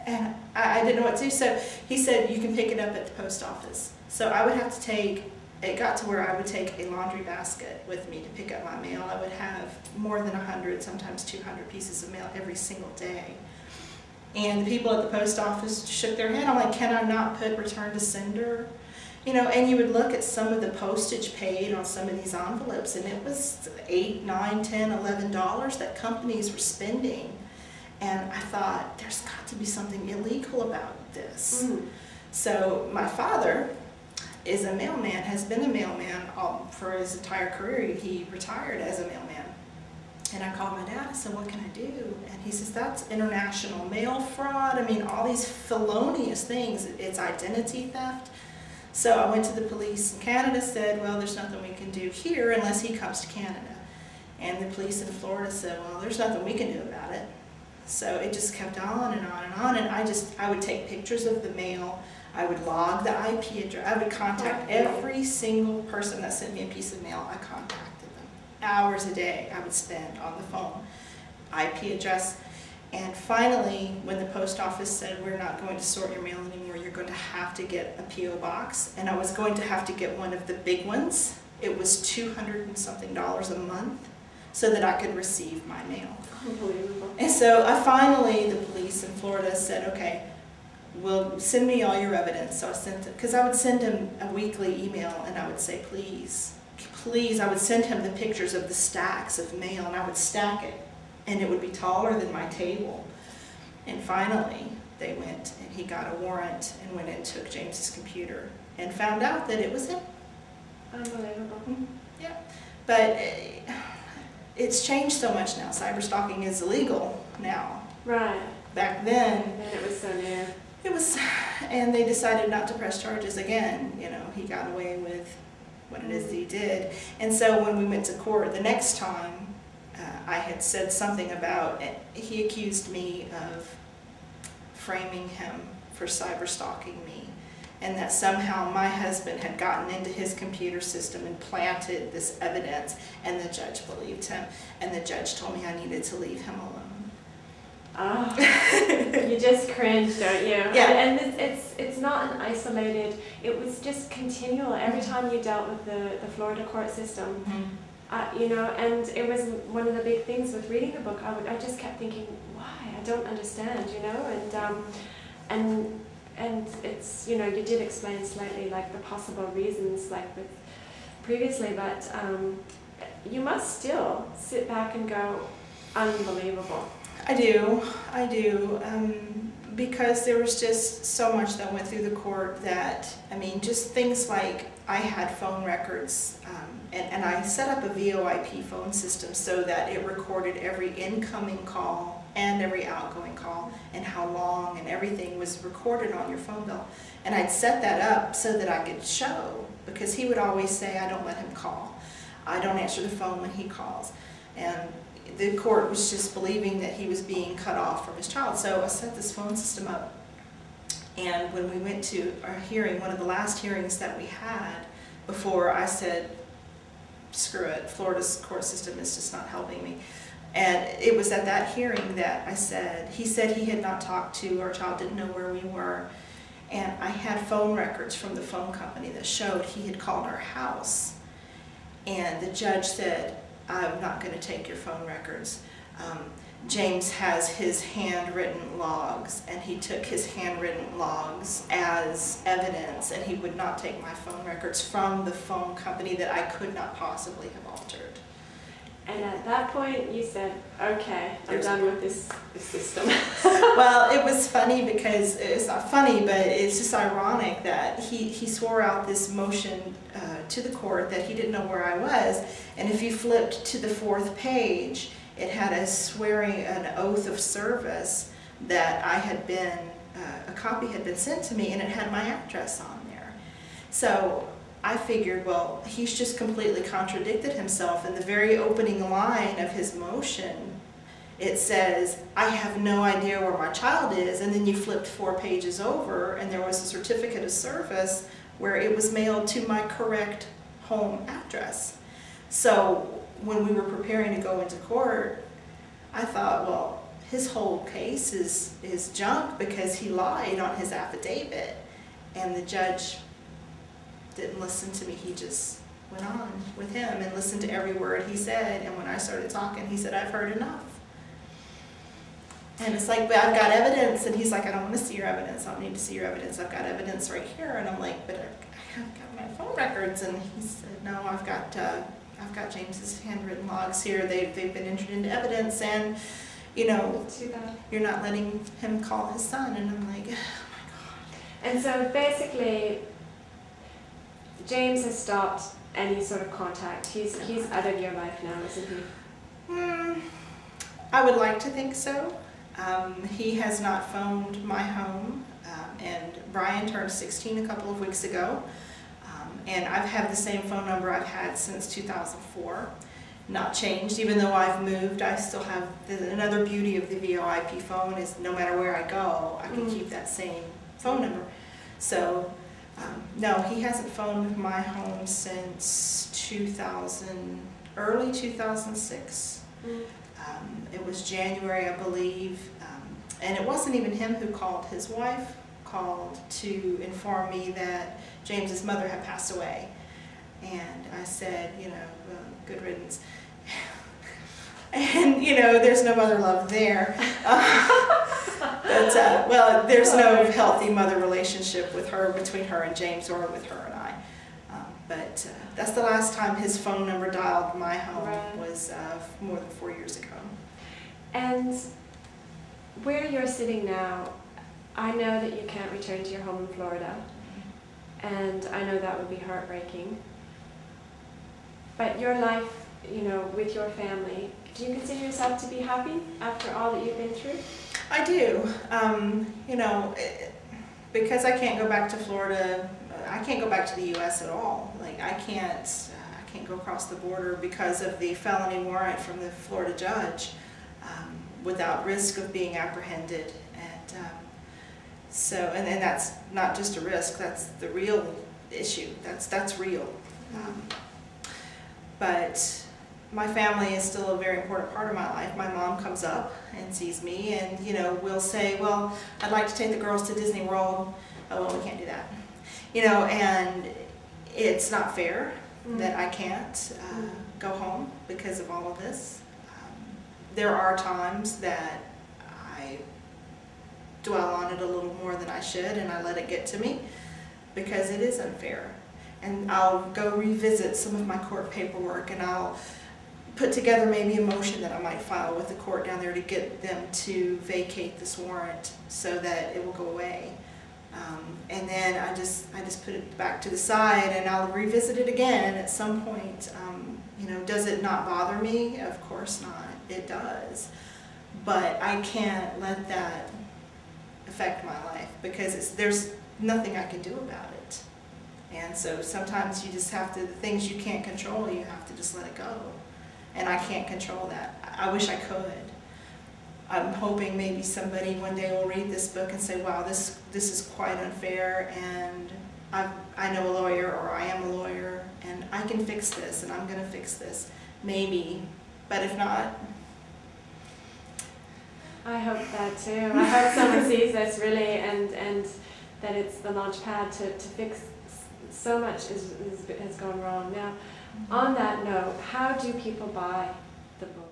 And I didn't know what to do, so he said, you can pick it up at the post office. So I would have to take, it got to where I would take a laundry basket with me to pick up my mail. I would have more than 100, sometimes 200 pieces of mail every single day. And the people at the post office shook their head. I'm like, can I not put return to sender? You know, and you would look at some of the postage paid on some of these envelopes, and it was $8, $9, $10, $11 that companies were spending. And I thought, there's got to be something illegal about this. So my father is a mailman, has been a mailman for his entire career. He retired as a mailman. And I called my dad, I said, what can I do? And he says, that's international mail fraud. I mean, all these felonious things. It's identity theft. So I went to the police in Canada, said, well, there's nothing we can do here unless he comes to Canada. And the police in Florida said, well, there's nothing we can do about it. So it just kept on and on and on, and I would take pictures of the mail, I would log the IP address, I would contact every single person that sent me a piece of mail. I contacted them. Hours a day I would spend on the phone, IP address, and finally when the post office said, we're not going to sort your mail anymore, you're going to have to get a P.O. box, and I was going to have to get one of the big ones. It was $200 and something a month so that I could receive my mail. Unbelievable. And so finally, the police in Florida said, okay, well, send me all your evidence. So I sent it, because I would send him a weekly email, and I would say, please, please, I would send him the pictures of the stacks of mail, and I would stack it, and it would be taller than my table. And finally, they went, and he got a warrant, and went and took James's computer, and found out that it was him. Unbelievable. Yeah, but it's changed so much now. Cyberstalking is illegal now. Right. Back then, And it was so new. it was, and they decided not to press charges again. You know, he got away with what it is that he did. And so when we went to court the next time, I had said something about, he accused me of framing him for cyberstalking me, and that somehow my husband had gotten into his computer system and planted this evidence, and the judge believed him, and the judge told me I needed to leave him alone. Oh, you just cringe, don't you? Yeah. And it's not an isolated, it was just continual every time you dealt with the Florida court system. You know, and it was one of the big things with reading the book. I just kept thinking, why? I don't understand, you know, and it's, you know, you did explain slightly like the possible reasons like with previously, but you must still sit back and go, unbelievable. I do, because there was just so much that went through the court that, I mean, just things like I had phone records, and I set up a VoIP phone system so that it recorded every incoming call and every outgoing call and how long, and everything was recorded on your phone bill. And I'd set that up so that I could show, because he would always say, I don't let him call. I don't answer the phone when he calls. And the court was just believing that he was being cut off from his child. So I set this phone system up. And when we went to our hearing, one of the last hearings that we had before, I said, screw it, Florida's court system is just not helping me. And it was at that hearing that I said, he said he had not talked to our child, didn't know where we were. And I had phone records from the phone company that showed he had called our house. And the judge said, I'm not going to take your phone records. James has his handwritten logs, and he took his handwritten logs as evidence, and he would not take my phone records from the phone company that I could not possibly have altered. And at that point you said, okay, I'm done with this system. Well, it was funny because, it's not funny, but it's just ironic that he swore out this motion to the court that he didn't know where I was, and if you flipped to the 4th page, it had a swearing, an oath of service that I had been, a copy had been sent to me, and it had my address on there. So I figured, well, he's just completely contradicted himself. In the very opening line of his motion, it says, I have no idea where my child is, and then you flipped 4 pages over, and there was a certificate of service where it was mailed to my correct home address. So when we were preparing to go into court, I thought, well, his whole case is junk because he lied on his affidavit, and the judge didn't listen to me. He just went on with him and listened to every word he said, and when I started talking, he said, "I've heard enough." And it's like, "But I've got evidence," and he's like, "I don't want to see your evidence. I don't need to see your evidence. I've got evidence right here." And I'm like, "But I've got my phone records." And he said, "No, I've got James's handwritten logs here. They've been entered into evidence, and you know, you're not letting him call his son." And I'm like, "Oh my God." And so basically, James has stopped any sort of contact. He's out of your life now, isn't he? I would like to think so. He has not phoned my home, and Brian turned 16 a couple of weeks ago, and I've had the same phone number I've had since 2004, not changed. Even though I've moved, I still have another beauty of the VoIP phone is no matter where I go, I can keep that same phone number. So no, he hasn't phoned my home since early 2006. It was January, I believe, and it wasn't even him who called. His wife called to inform me that James's mother had passed away, and I said, you know, good riddance. And you know, there's no mother love there. But well, there's no healthy mother relationship between her and James, or with her and I. But that's the last time his phone number dialed my home was more than 4 years ago. And where you're sitting now, I know that you can't return to your home in Florida, and I know that would be heartbreaking. But your life, you know, with your family, do you consider yourself to be happy after all that you've been through? I do. You know, because I can't go back to Florida, I can't go back to the U.S. at all. Like I can't go across the border because of the felony warrant from the Florida judge without risk of being apprehended. And so, and that's not just a risk, that's the real issue. That's real. But my family is still a very important part of my life. My mom comes up and sees me, and you know, we'll say, "Well, I'd like to take the girls to Disney World." "Oh, well, we can't do that." You know, and it's not fair that I can't go home because of all of this. There are times that I dwell on it a little more than I should, and I let it get to me because it is unfair. And I'll go revisit some of my court paperwork, and I'll put together maybe a motion that I might file with the court down there to get them to vacate this warrant so that it will go away. And then I just put it back to the side, and I'll revisit it again. And at some point, you know, does it not bother me? Of course not. It does. But I can't let that affect my life because there's nothing I can do about it. And so sometimes you just have to, the things you can't control, you have to just let it go. And I can't control that. I wish I could. I'm hoping maybe somebody one day will read this book and say, "Wow, this is quite unfair, and I know a lawyer, or I am a lawyer, and I can fix this, and I'm going to fix this." Maybe, but if not. I hope that too. I hope someone sees this really, and that it's the launch pad to fix so much has gone wrong. Now, on that note, how do people buy the book?